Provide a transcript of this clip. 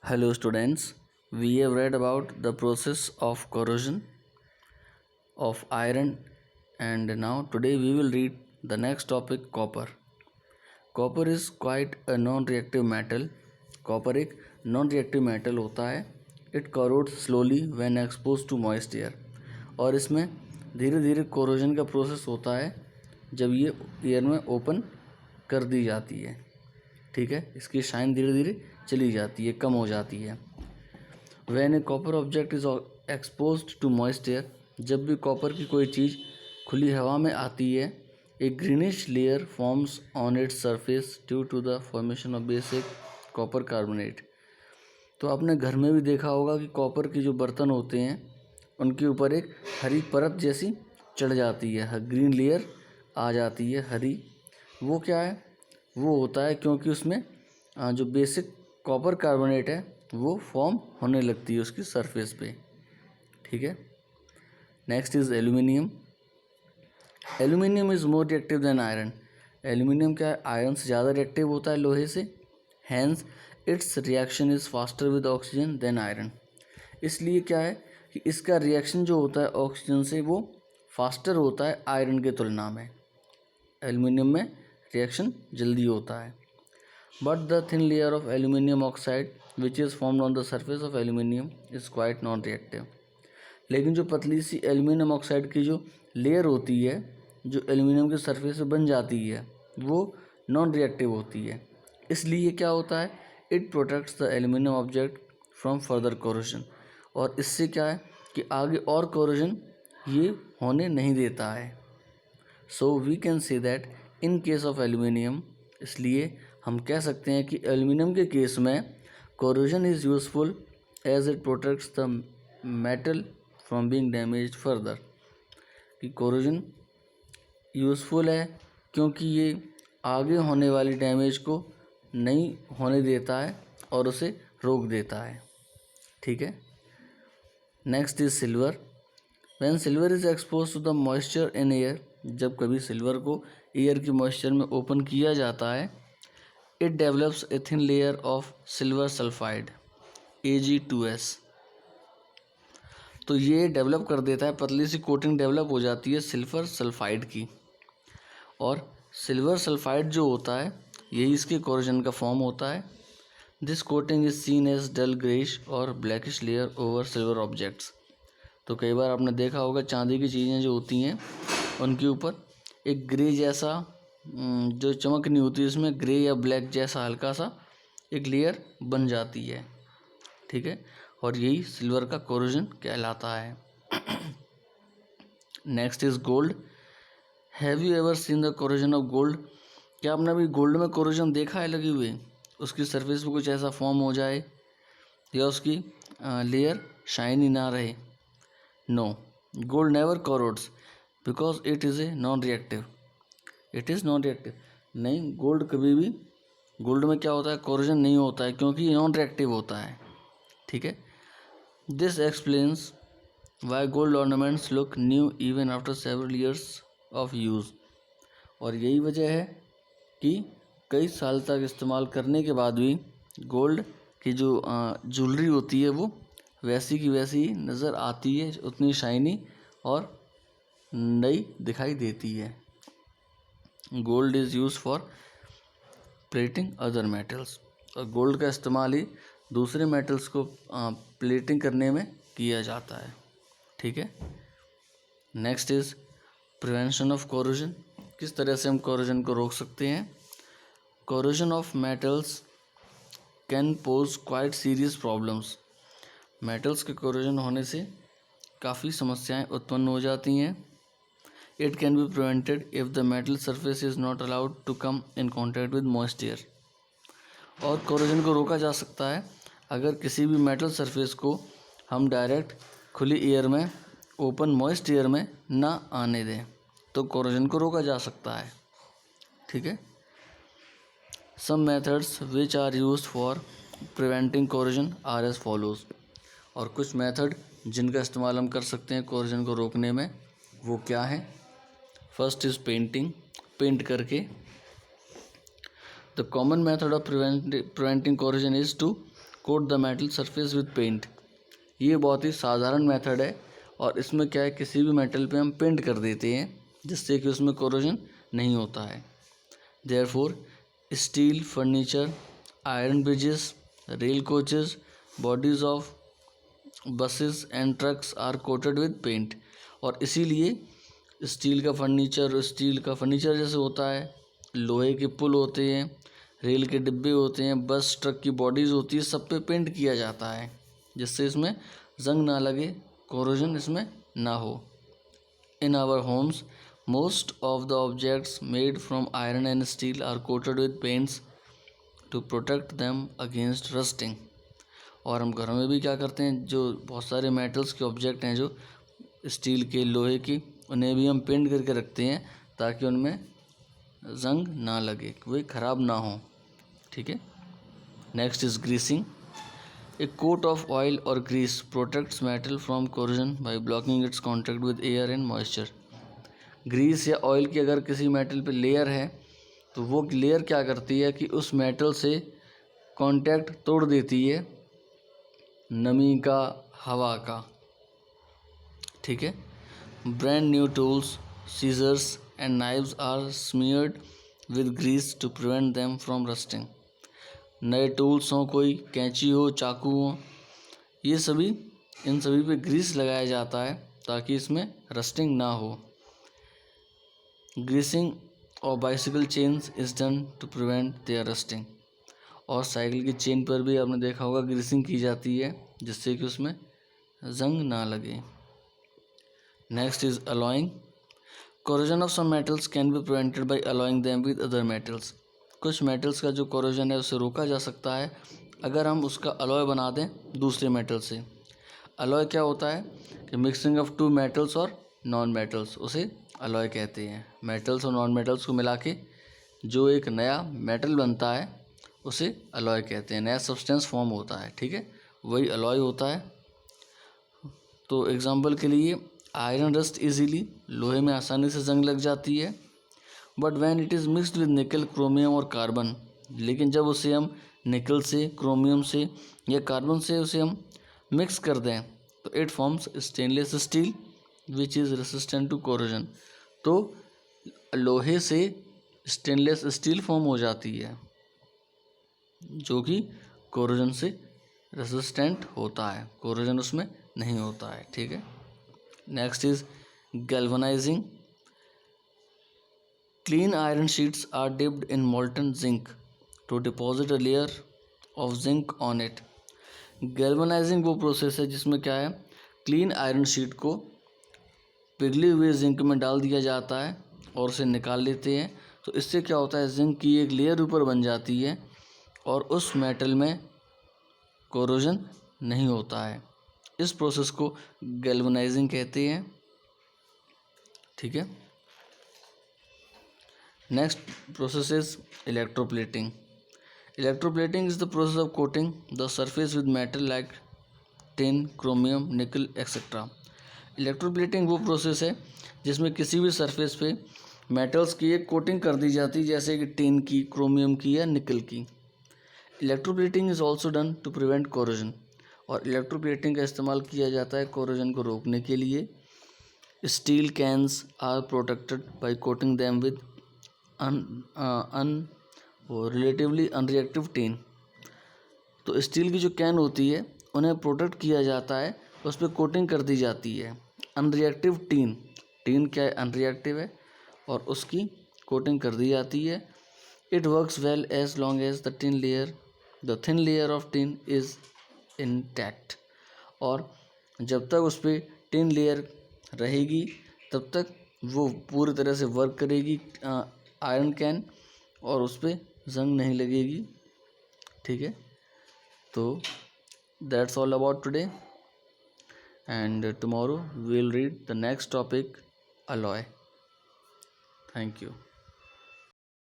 Hello students, we have read about the process of corrosion of iron and now today we will read the next topic copper. Copper is quite a non-reactive metal. Copper एक non-reactive metal होता है. It corrodes slowly when exposed to moist air. और इसमें धीरे धीरे corrosion का process होता है जब ये एयर में ओपन कर दी जाती है. ठीक है, इसकी शाइन धीरे धीरे चली जाती है, कम हो जाती है. When a copper object is exposed to moist air, जब भी कॉपर की कोई चीज़ खुली हवा में आती है, a greenish layer forms on its surface due to the formation of basic copper carbonate. तो आपने घर में भी देखा होगा कि कॉपर के जो बर्तन होते हैं उनके ऊपर एक हरी परत जैसी चढ़ जाती है, ग्रीन लेयर आ जाती है हरी. वो क्या है? वो होता है क्योंकि उसमें जो बेसिक कॉपर कार्बोनेट है वो फॉर्म होने लगती है उसकी सरफेस पे. ठीक है. Next is aluminium. Aluminium is more reactive than iron. Aluminium क्या है? आयरन से ज़्यादा रिएक्टिव होता है लोहे से. Hence its reaction is faster with oxygen than iron. इसलिए क्या है कि इसका रिएक्शन जो होता है ऑक्सीजन से वो फास्टर होता है आयरन के तुलना में. एल्यूमिनियम में रिएक्शन जल्दी होता है. But the thin layer of aluminium oxide which is formed on the surface of aluminium is quite non-reactive. लेकिन जो पतली सी एल्यूमिनियम ऑक्साइड की जो लेयर होती है जो एल्यूमिनियम के सरफेस पे बन जाती है वो नॉन रिएक्टिव होती है. इसलिए क्या होता है? It protects the aluminium object from further corrosion. और इससे क्या है कि आगे और कोरोजन ये होने नहीं देता है. So we can say that in case of aluminium, इसलिए हम कह सकते हैं कि एल्यूमिनियम के केस में corrosion is useful as it protects the metal from being damaged further. कि कोरोजन यूज़फुल है क्योंकि ये आगे होने वाली डैमेज को नहीं होने देता है और उसे रोक देता है. ठीक है. Next is silver. When silver is expose to the moisture in air, जब कभी सिल्वर को एयर की मॉइस्चर में ओपन किया जाता है, it develops a thin layer of silver sulfide Ag2S. तो ये डेवलप कर देता है, पतली सी कोटिंग डेवलप हो जाती है सिल्वर सल्फाइड की. और सिल्वर सल्फाइड जो होता है यही इसके कोरोजन का फॉर्म होता है. This coating is seen as dull greyish or blackish layer over silver objects. तो कई बार आपने देखा होगा चांदी की चीज़ें जो होती हैं उनके ऊपर एक ग्रे जैसा जो चमक नहीं होती इसमें ग्रे या ब्लैक जैसा हल्का सा एक लेयर बन जाती है. ठीक है. और यही सिल्वर का कोरोजन कहलाता है. Next is gold. Have you ever seen the corrosion of gold. क्या आपने अभी गोल्ड में कोरोजन देखा है लगे हुए? उसकी सरफेस पे कुछ ऐसा फॉर्म हो जाए या उसकी लेयर शाइनी ना रहे. No, gold never corrodes because it is a non reactive. It is non reactive. नहीं, गोल्ड कभी भी, गोल्ड में क्या होता है? कोरोजन नहीं होता है क्योंकि ये नॉन रिएक्टिव होता है. ठीक है. This explains Y gold ornaments look new even after several years of use. और यही वजह है कि कई साल तक इस्तेमाल करने के बाद भी गोल्ड की जो ज्वेलरी होती है वो वैसी की वैसी नज़र आती है, उतनी शाइनी और नई दिखाई देती है. Gold is use for plating other metals. और गोल्ड का इस्तेमाल ही दूसरे मेटल्स को प्लेटिंग करने में किया जाता है. ठीक है. Next is prevention of corrosion. किस तरह से हम कोरोजन को रोक सकते हैं? Corrosion of metals can pose quite serious problems. Metals के कोरोजन होने से काफ़ी समस्याएं उत्पन्न हो जाती हैं. It can be prevented if the metal surface is not allowed to come in contact with moist air. और कोरोजन को रोका जा सकता है अगर किसी भी मेटल सरफेस को हम डायरेक्ट खुली एयर में, ओपन मॉइस्ट एयर में ना आने दें तो कोरोजन को रोका जा सकता है. ठीक है. Some methods which are used for preventing corrosion are as follows. और कुछ मेथड जिनका इस्तेमाल हम कर सकते हैं कोरोजन को रोकने में वो क्या है? First is painting. पेंट करके. The common method of preventing corrosion is to coat the metal surface with paint. ये बहुत ही साधारण मेथड है और इसमें क्या है, किसी भी मेटल पे हम पेंट कर देते हैं जिससे कि उसमें कोरोजन नहीं होता है। Therefore steel furniture, iron bridges, rail coaches, bodies of buses and trucks are coated with paint. और इसीलिए स्टील का फर्नीचर जैसे होता है, लोहे के पुल होते हैं, रेल के डिब्बे होते हैं, बस ट्रक की बॉडीज़ होती है, सब पे पेंट किया जाता है जिससे इसमें जंग ना लगे, कोरोजन इसमें ना हो। In our homes most of the objects made from iron and steel are coated with paints to protect them against rusting. और हम घरों में भी क्या करते हैं, जो बहुत सारे मेटल्स के ऑब्जेक्ट हैं, जो स्टील के, लोहे की, उन्हें भी हम पेंट करके रखते हैं ताकि उनमें जंग ना लगे, वे ख़राब ना हो। ठीक है। Next is greasing. A coat of oil or grease protects metal from corrosion by blocking its contact with air and moisture. Grease या ऑयल की अगर किसी मेटल पे लेयर है तो वो लेयर क्या करती है कि उस मेटल से कांटेक्ट तोड़ देती है नमी का, हवा का। ठीक है। Brand new tools, scissors and knives are smeared with grease to prevent them from rusting. नए टूल्स हों, कोई कैंची हो, चाकू हो, ये सभी, इन सभी पे ग्रीस लगाया जाता है ताकि इसमें रस्टिंग ना हो। ग्रीसिंग और bicycle chains is done to prevent their rusting. और साइकिल की चेन पर भी आपने देखा होगा ग्रीसिंग की जाती है जिससे कि उसमें जंग ना लगे। Next is alloying. Corrosion of some metals can be prevented by alloying them with other metals. कुछ मेटल्स का जो कोरोजन है उसे रोका जा सकता है अगर हम उसका अलॉय बना दें दूसरे मेटल से। अलॉय क्या होता है कि मिक्सिंग ऑफ टू मेटल्स और नॉन मेटल्स, उसे अलॉय कहते हैं। मेटल्स और नॉन मेटल्स को मिला के जो एक नया मेटल बनता है उसे अलॉय कहते हैं, नया सब्सटेंस फॉर्म होता है। ठीक है, वही अलॉय होता है। तो एग्जांपल के लिए आयरन रस्ट इजीली, लोहे में आसानी से जंग लग जाती है। But when it is mixed with निकल, क्रोमियम और कार्बन, लेकिन जब उसे हम निकल से, क्रोमियम से या कार्बन से उसे हम मिक्स कर दें तो it forms stainless steel which is resistant to corrosion. तो लोहे से स्टेनलेस स्टील फॉर्म हो जाती है जो कि कोरोजन से रेसिस्टेंट होता है, कोरोजन उसमें नहीं होता है। ठीक है। Next is galvanising. Clean iron sheets are dipped in molten zinc to deposit a layer of zinc on it. Galvanising वो प्रोसेस है जिसमें क्या है, क्लीन आयरन शीट को पिघले हुए जिंक में डाल दिया जाता है और उसे निकाल लेते हैं। तो इससे क्या होता है, जिंक की एक लेयर ऊपर बन जाती है और उस मेटल में कोरोजन नहीं होता है। इस प्रोसेस को गैल्वनाइजिंग कहते हैं। ठीक है। Next process is electroplating. Electroplating is the process of coating the surface with metal like tin, chromium, nickel, etc. Electroplating वो प्रोसेस है जिसमें किसी भी सरफेस पे मेटल्स की एक कोटिंग कर दी जाती है, जैसे कि टिन की, क्रोमियम की या निकल की। Electroplating is also done to prevent corrosion. और इलेक्ट्रोप्लेटिंग का इस्तेमाल किया जाता है कोरोजन को रोकने के लिए। Steel cans are protected by coating them with relatively unreactive tin. तो स्टील की जो कैन होती है उन्हें प्रोटेक्ट किया जाता है, उस पर कोटिंग कर दी जाती है अनरिएक्टिव टिन। टिन क्या है, अनरिएक्टिव है, और उसकी कोटिंग कर दी जाती है। It works well as long as the thin layer of tin is intact. और जब तक उस पर टिन लेयर रहेगी तब तक वो पूरी तरह से वर्क करेगी आयरन कैन, और उस पर जंग नहीं लगेगी। ठीक है। तो that's all about today, and tomorrow we will read the next topic, alloy. Thank you.